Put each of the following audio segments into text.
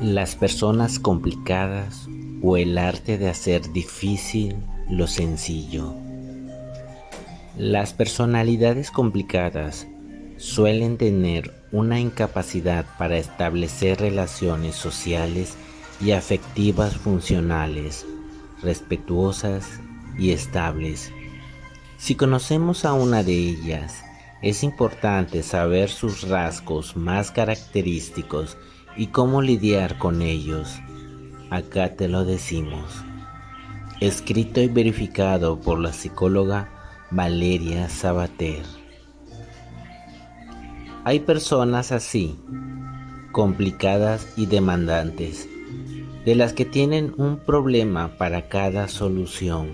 Las personas complicadas o el arte de hacer difícil lo sencillo. Las personalidades complicadas suelen tener una incapacidad para establecer relaciones sociales y afectivas funcionales, respetuosas y estables. Si conocemos a una de ellas, es importante saber sus rasgos más característicos y cómo lidiar con ellos. Acá te lo decimos. Escrito y verificado por la psicóloga Valeria Sabater. Hay personas así, complicadas y demandantes, de las que tienen un problema para cada solución,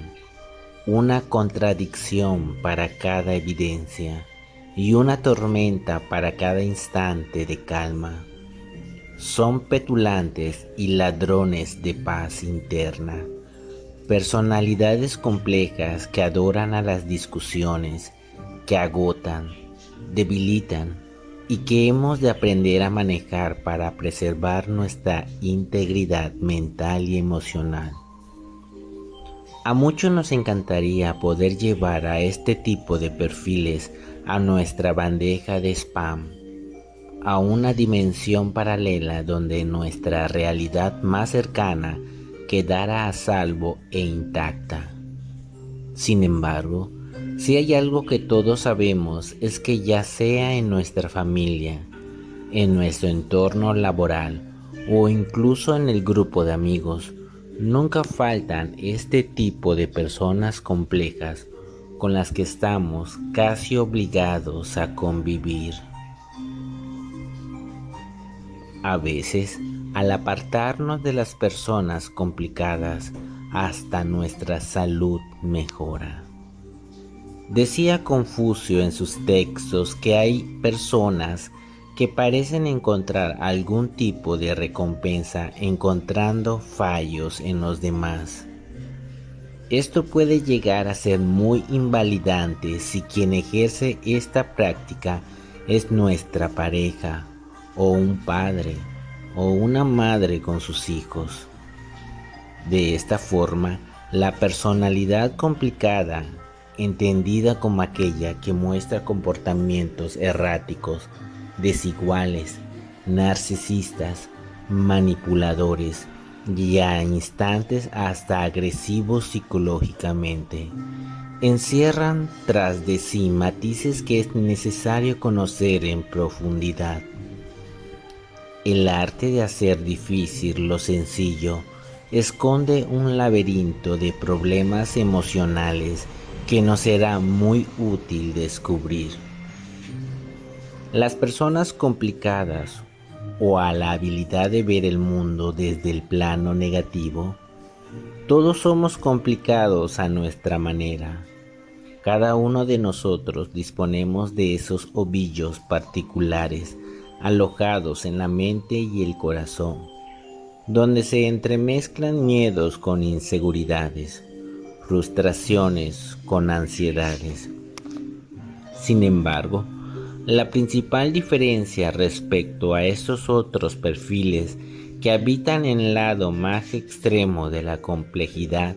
una contradicción para cada evidencia y una tormenta para cada instante de calma. Son petulantes y ladrones de paz interna, personalidades complejas que adoran a las discusiones, que agotan, debilitan y que hemos de aprender a manejar para preservar nuestra integridad mental y emocional. A muchos nos encantaría poder llevar a este tipo de perfiles a nuestra bandeja de spam, a una dimensión paralela donde nuestra realidad más cercana quedara a salvo e intacta. Sin embargo, si hay algo que todos sabemos es que ya sea en nuestra familia, en nuestro entorno laboral o incluso en el grupo de amigos, nunca faltan este tipo de personas complejas con las que estamos casi obligados a convivir. A veces, al apartarnos de las personas complicadas, hasta nuestra salud mejora. Decía Confucio en sus textos que hay personas que parecen encontrar algún tipo de recompensa encontrando fallos en los demás. Esto puede llegar a ser muy invalidante si quien ejerce esta práctica es nuestra pareja, o un padre, o una madre con sus hijos. De esta forma, la personalidad complicada, entendida como aquella que muestra comportamientos erráticos, desiguales, narcisistas, manipuladores y a instantes hasta agresivos psicológicamente, encierran tras de sí matices que es necesario conocer en profundidad. El arte de hacer difícil lo sencillo esconde un laberinto de problemas emocionales que nos será muy útil descubrir. Las personas complicadas o a la habilidad de ver el mundo desde el plano negativo, todos somos complicados a nuestra manera. Cada uno de nosotros disponemos de esos ovillos particulares alojados en la mente y el corazón, donde se entremezclan miedos con inseguridades, frustraciones con ansiedades. Sin embargo, la principal diferencia respecto a estos otros perfiles que habitan en el lado más extremo de la complejidad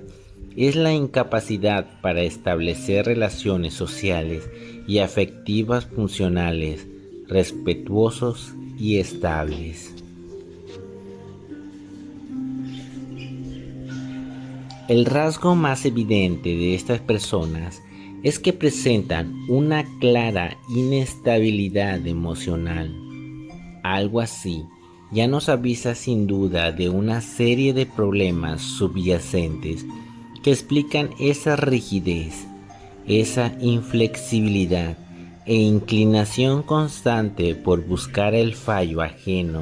es la incapacidad para establecer relaciones sociales y afectivas funcionales, respetuosos y estables. El rasgo más evidente de estas personas es que presentan una clara inestabilidad emocional. Algo así ya nos avisa sin duda de una serie de problemas subyacentes que explican esa rigidez, esa inflexibilidad e inclinación constante por buscar el fallo ajeno,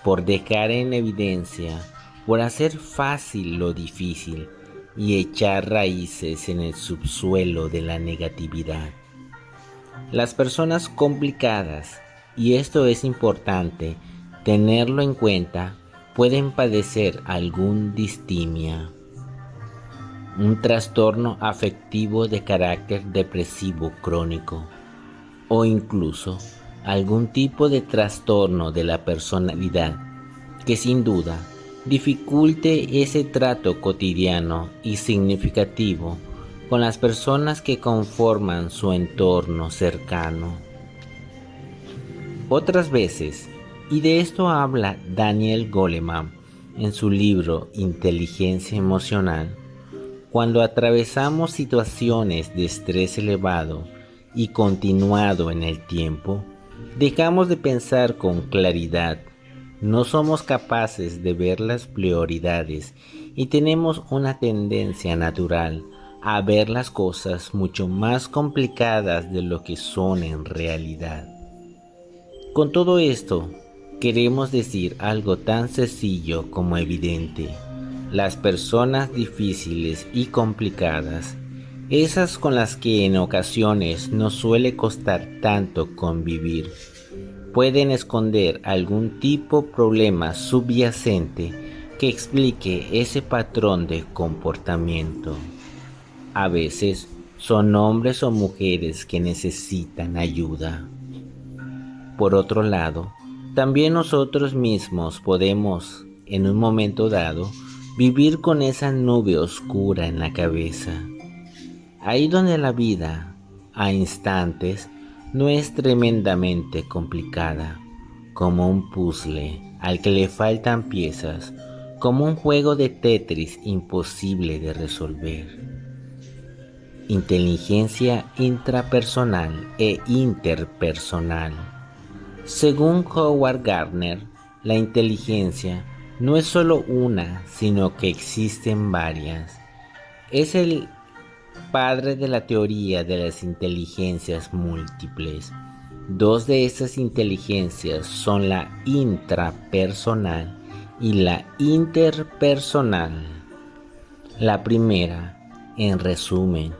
por dejar en evidencia, por hacer fácil lo difícil y echar raíces en el subsuelo de la negatividad. Las personas complicadas, y esto es importante tenerlo en cuenta, pueden padecer algún distimia, un trastorno afectivo de carácter depresivo crónico, o incluso algún tipo de trastorno de la personalidad que sin duda dificulte ese trato cotidiano y significativo con las personas que conforman su entorno cercano. Otras veces, y de esto habla Daniel Goleman en su libro Inteligencia Emocional, cuando atravesamos situaciones de estrés elevado y continuado en el tiempo, dejamos de pensar con claridad, no somos capaces de ver las prioridades y tenemos una tendencia natural a ver las cosas mucho más complicadas de lo que son en realidad. Con todo esto, queremos decir algo tan sencillo como evidente. Las personas difíciles y complicadas, esas con las que en ocasiones nos suele costar tanto convivir, pueden esconder algún tipo de problema subyacente que explique ese patrón de comportamiento. A veces son hombres o mujeres que necesitan ayuda. Por otro lado, también nosotros mismos podemos, en un momento dado, vivir con esa nube oscura en la cabeza. Ahí donde la vida, a instantes, no es tremendamente complicada, como un puzzle al que le faltan piezas, como un juego de Tetris imposible de resolver. Inteligencia intrapersonal e interpersonal. Según Howard Gardner, la inteligencia no es solo una, sino que existen varias. Es el padre de la teoría de las inteligencias múltiples. Dos de esas inteligencias son la intrapersonal y la interpersonal. La primera, en resumen,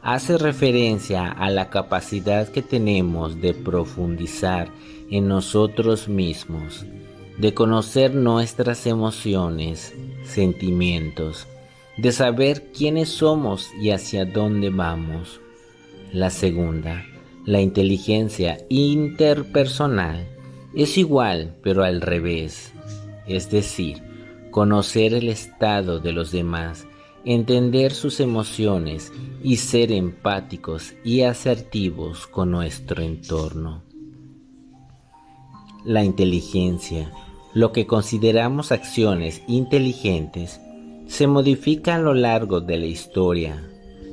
hace referencia a la capacidad que tenemos de profundizar en nosotros mismos, de conocer nuestras emociones, sentimientos, de saber quiénes somos y hacia dónde vamos. La segunda, la inteligencia interpersonal, es igual pero al revés, es decir, conocer el estado de los demás, entender sus emociones y ser empáticos y asertivos con nuestro entorno. La inteligencia, lo que consideramos acciones inteligentes, se modifica a lo largo de la historia.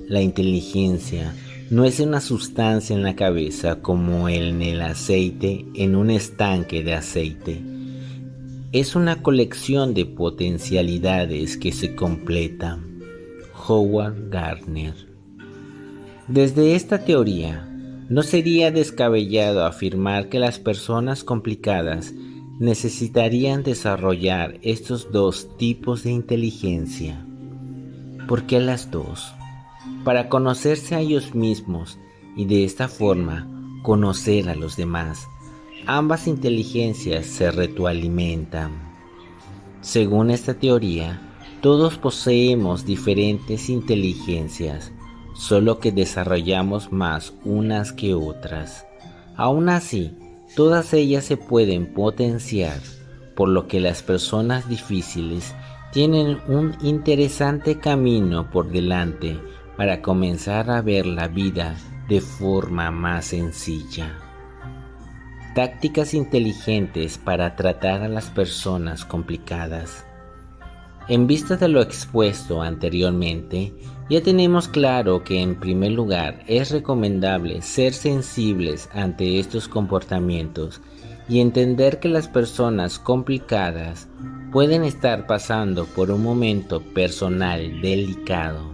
La inteligencia no es una sustancia en la cabeza como en el aceite en un estanque de aceite. Es una colección de potencialidades que se completan. Howard Gardner. Desde esta teoría, no sería descabellado afirmar que las personas complicadas necesitarían desarrollar estos dos tipos de inteligencia. ¿Por qué las dos? Para conocerse a ellos mismos y de esta forma conocer a los demás. Ambas inteligencias se retroalimentan. Según esta teoría, todos poseemos diferentes inteligencias, solo que desarrollamos más unas que otras. Aún así, todas ellas se pueden potenciar, por lo que las personas difíciles tienen un interesante camino por delante para comenzar a ver la vida de forma más sencilla. Tácticas inteligentes para tratar a las personas complicadas. En vista de lo expuesto anteriormente, ya tenemos claro que en primer lugar es recomendable ser sensibles ante estos comportamientos y entender que las personas complicadas pueden estar pasando por un momento personal delicado.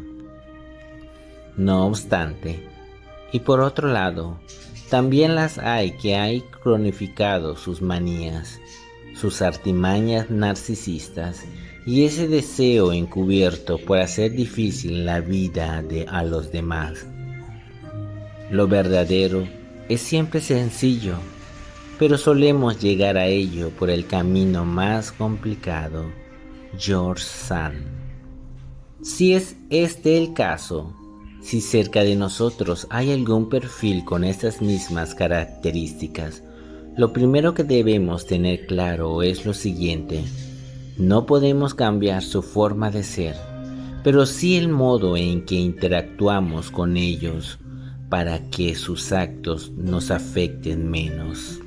No obstante, y por otro lado, también las hay que hay cronificado sus manías, sus artimañas narcisistas y ese deseo encubierto por hacer difícil la vida a los demás. Lo verdadero es siempre sencillo, pero solemos llegar a ello por el camino más complicado. George Sand. Si es este el caso, si cerca de nosotros hay algún perfil con estas mismas características, Lo primero que debemos tener claro es lo siguiente: no podemos cambiar su forma de ser, pero sí el modo en que interactuamos con ellos para que sus actos nos afecten menos.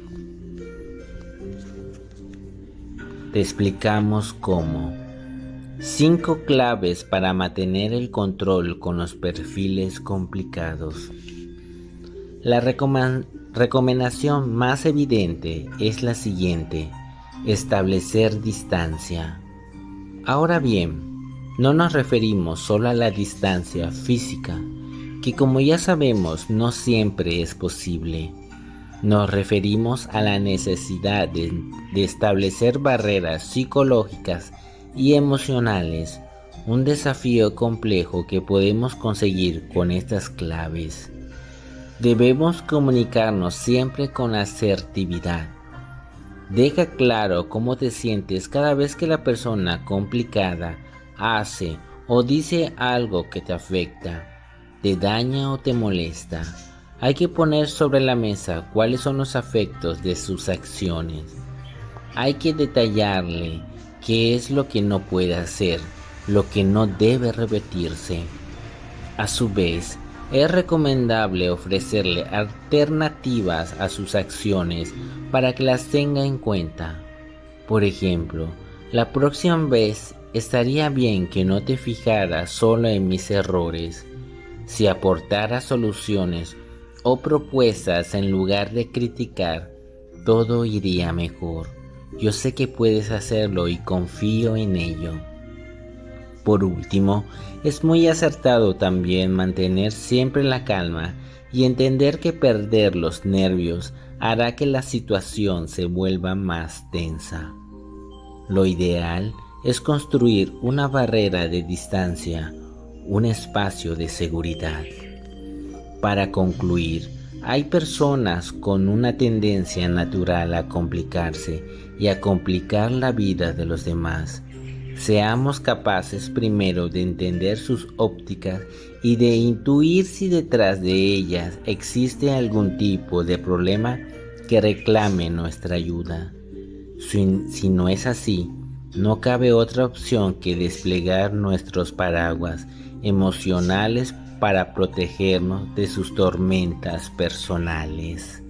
Te explicamos cómo. 5 claves para mantener el control con los perfiles complicados. La recomendación más evidente es la siguiente: establecer distancia. Ahora bien, no nos referimos solo a la distancia física, que como ya sabemos no siempre es posible. Nos referimos a la necesidad de establecer barreras psicológicas y emocionales, un desafío complejo que podemos conseguir con estas claves. Debemos comunicarnos siempre con asertividad. Deja claro cómo te sientes cada vez que la persona complicada hace o dice algo que te afecta, te daña o te molesta. Hay que poner sobre la mesa cuáles son los efectos de sus acciones. Hay que detallarle qué es lo que no puede hacer, lo que no debe repetirse. A su vez, es recomendable ofrecerle alternativas a sus acciones para que las tenga en cuenta. Por ejemplo, la próxima vez estaría bien que no te fijaras solo en mis errores. Si aportaras soluciones o propuestas en lugar de criticar, todo iría mejor. Yo sé que puedes hacerlo y confío en ello. Por último, es muy acertado también mantener siempre la calma y entender que perder los nervios hará que la situación se vuelva más tensa. Lo ideal es construir una barrera de distancia, un espacio de seguridad. Para concluir, hay personas con una tendencia natural a complicarse y a complicar la vida de los demás. Seamos capaces primero de entender sus ópticas y de intuir si detrás de ellas existe algún tipo de problema que reclame nuestra ayuda. Si no es así, no cabe otra opción que desplegar nuestros paraguas emocionales para protegernos de sus tormentas personales.